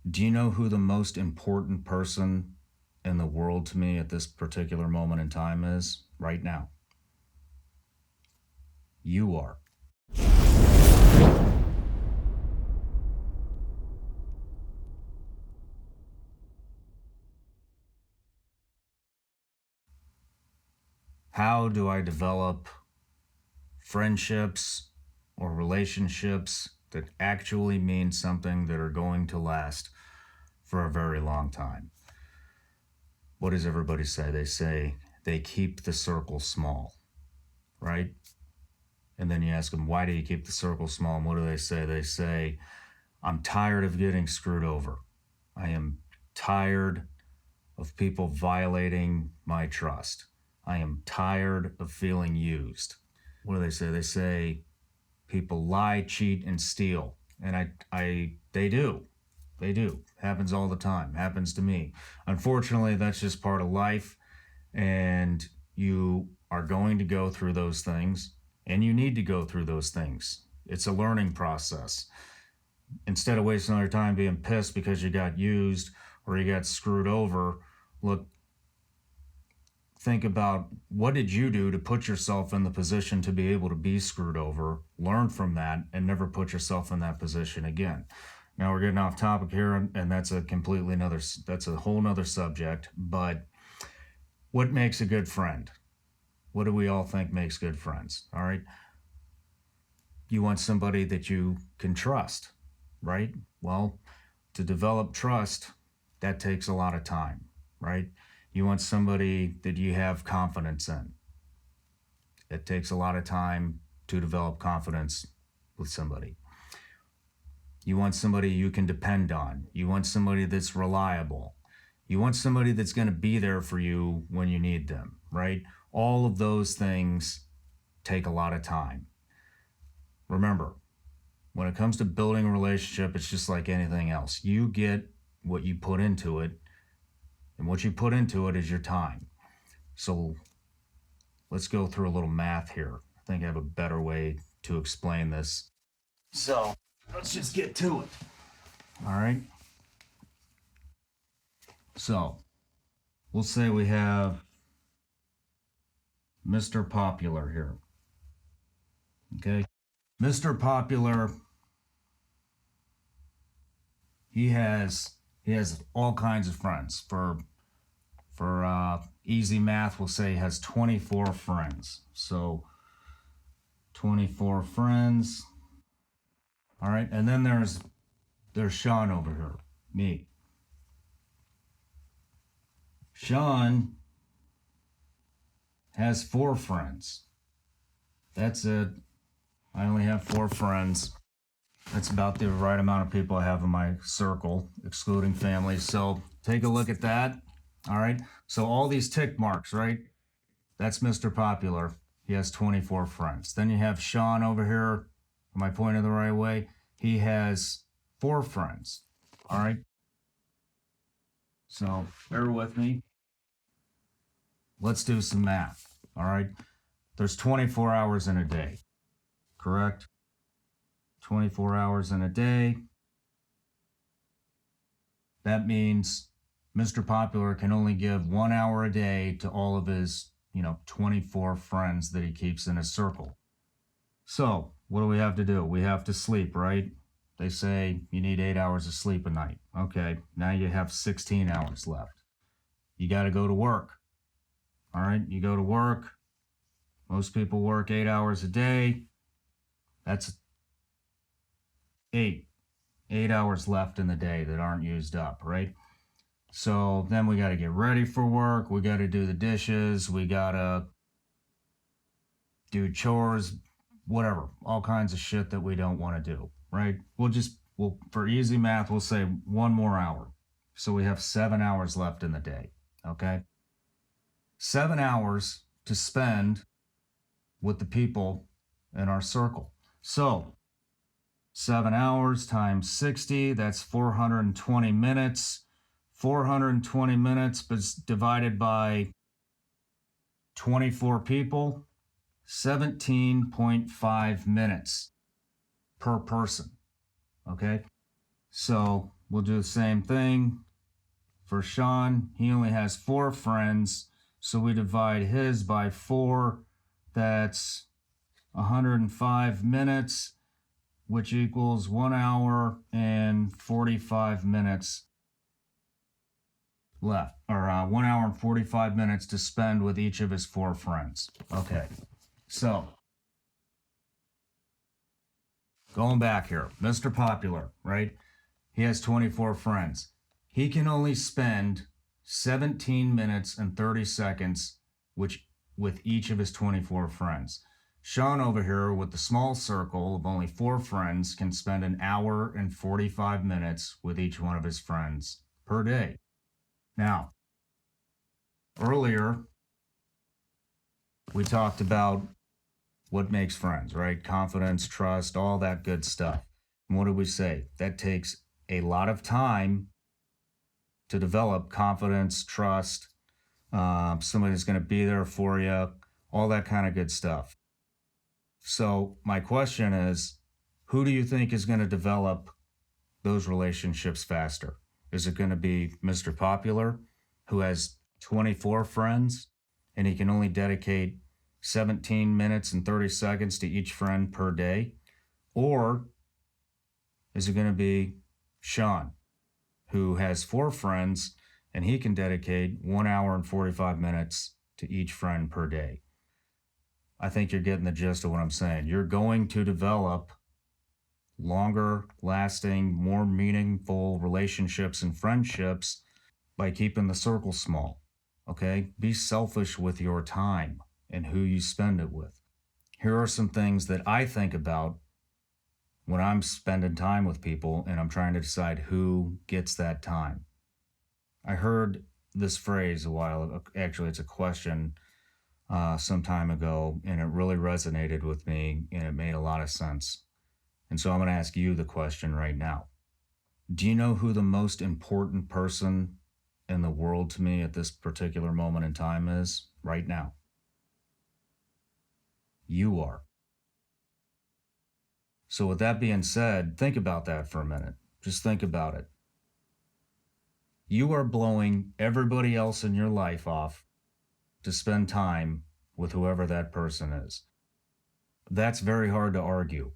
Do you know who the most important person in the world to me at this particular moment in time is? Right now. You are. How do I develop friendships or relationships that actually mean something, that are going to last for a very long time? What does everybody say? They say they keep the circle small, right? And then you ask them, why do you keep the circle small? And what do they say? They say, I'm tired of getting screwed over. I am tired of people violating my trust. I am tired of feeling used. What do they say? They say people lie, cheat, and steal. And they do. They do. Happens all the time. Happens to me. Unfortunately, that's just part of life. And you are going to go through those things, and you need to go through those things. It's a learning process. Instead of wasting all your time being pissed because you got used or you got screwed over, look, think about, what did you do to put yourself in the position to be able to be screwed over? Learn from that and never put yourself in that position again. Now we're getting off topic here, and that's a whole nother subject. But what makes a good friend? What do we all think makes good friends? All right. You want somebody that you can trust, right? Well, to develop trust, that takes a lot of time, right? You want somebody that you have confidence in. It takes a lot of time to develop confidence with somebody. You want somebody you can depend on. You want somebody that's reliable. You want somebody that's going to be there for you when you need them, right? All of those things take a lot of time. Remember, when it comes to building a relationship, it's just like anything else. You get what you put into it, and what you put into it is your time. So let's go through a little math here. I think I have a better way to explain this. So let's just get to it. All right. So we'll say we have Mr. Popular here. Okay. Mr. Popular, he has all kinds of friends. For easy math, we'll say he has 24 friends. So 24 friends. All right, and then there's Shawn over here, me. Shawn has 4 friends. That's it. I only have 4 friends. That's about the right amount of people I have in my circle, excluding family. So take a look at that. All right. So all these tick marks, right? That's Mr. Popular. He has 24 friends. Then you have Shawn over here. Am I pointing the right way? He has 4 friends. All right. So bear with me. Let's do some math. All right. There's 24 hours in a day, correct? 24 hours in a day. That means Mr. Popular can only give 1 hour a day to all of his, 24 friends that he keeps in his circle. So what do we have to do? We have to sleep, right? They say you need 8 hours of sleep a night. Okay, now you have 16 hours left. You got to go to work. All right, you go to work. Most people work 8 hours a day. That's 8 hours left in the day that aren't used up, right? So then we got to get ready for work. We got to do the dishes. We got to do chores, whatever, all kinds of shit that we don't want to do, right? We'll for easy math, we'll say 1 more hour. So we have 7 hours left in the day, okay? 7 hours to spend with the people in our circle. So 7 hours times 60, that's 420 minutes. 420 minutes but divided by 24 people, 17.5 minutes per person. Okay? So we'll do the same thing. For Shawn, he only has 4 friends, so we divide his by 4. That's 105 minutes, which equals 1 hour and 45 minutes left, or 1 hour and 45 minutes to spend with each of his 4 friends. Okay, so going back here, Mr. Popular, right? He has 24 friends. He can only spend 17 minutes and 30 seconds with each of his 24 friends. Shawn over here with the small circle of only 4 friends can spend 1 hour and 45 minutes with each one of his friends per day. Now, earlier, we talked about what makes friends, right? Confidence, trust, all that good stuff. And what did we say? That takes a lot of time to develop confidence, trust, somebody that's going to be there for you, all that kind of good stuff. So my question is, who do you think is going to develop those relationships faster? Is it going to be Mr. Popular, who has 24 friends, and he can only dedicate 17 minutes and 30 seconds to each friend per day? Or is it going to be Shawn, who has 4 friends, and he can dedicate 1 hour and 45 minutes to each friend per day? I think you're getting the gist of what I'm saying. You're going to develop longer lasting, more meaningful relationships and friendships by keeping the circle small. Okay? Be selfish with your time and who you spend it with. Here are some things that I think about when I'm spending time with people and I'm trying to decide who gets that time. I heard this phrase a while ago. Actually, it's a question some time ago, and it really resonated with me, and it made a lot of sense. And so I'm going to ask you the question right now. Do you know who the most important person in the world to me at this particular moment in time is right now? You are. So with that being said, think about that for a minute. Just think about it. You are blowing everybody else in your life off to spend time with whoever that person is. That's very hard to argue.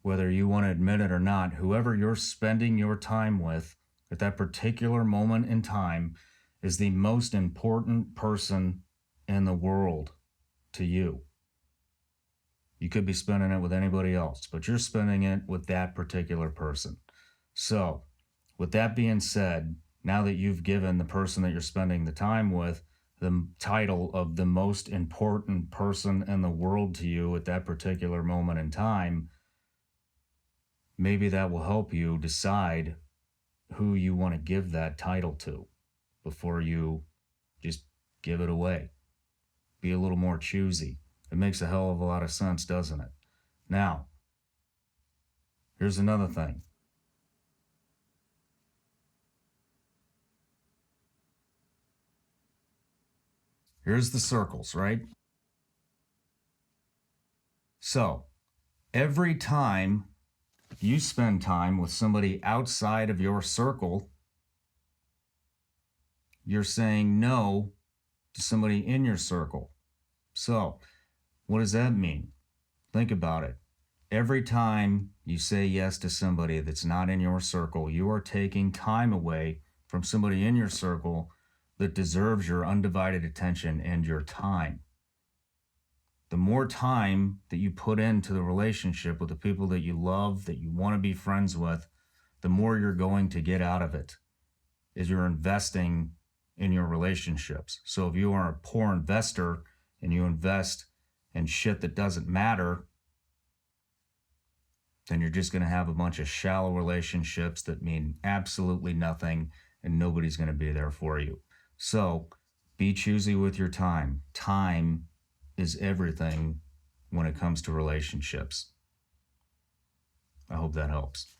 Whether you want to admit it or not, whoever you're spending your time with at that particular moment in time is the most important person in the world to you. You could be spending it with anybody else, but you're spending it with that particular person. So, with that being said, now that you've given the person that you're spending the time with the title of the most important person in the world to you at that particular moment in time, maybe that will help you decide who you want to give that title to before you just give it away. Be a little more choosy. It makes a hell of a lot of sense, doesn't it? Now, here's another thing. Here's the circles, right? So, every time you spend time with somebody outside of your circle, you're saying no to somebody in your circle. So, what does that mean? Think about it. Every time you say yes to somebody that's not in your circle, you are taking time away from somebody in your circle that deserves your undivided attention and your time. The more time that you put into the relationship with the people that you love, that you want to be friends with, the more you're going to get out of it, is you're investing in your relationships. So if you are a poor investor and you invest in shit that doesn't matter, then you're just going to have a bunch of shallow relationships that mean absolutely nothing, and nobody's going to be there for you. So be choosy with your time. Time is everything when it comes to relationships. I hope that helps.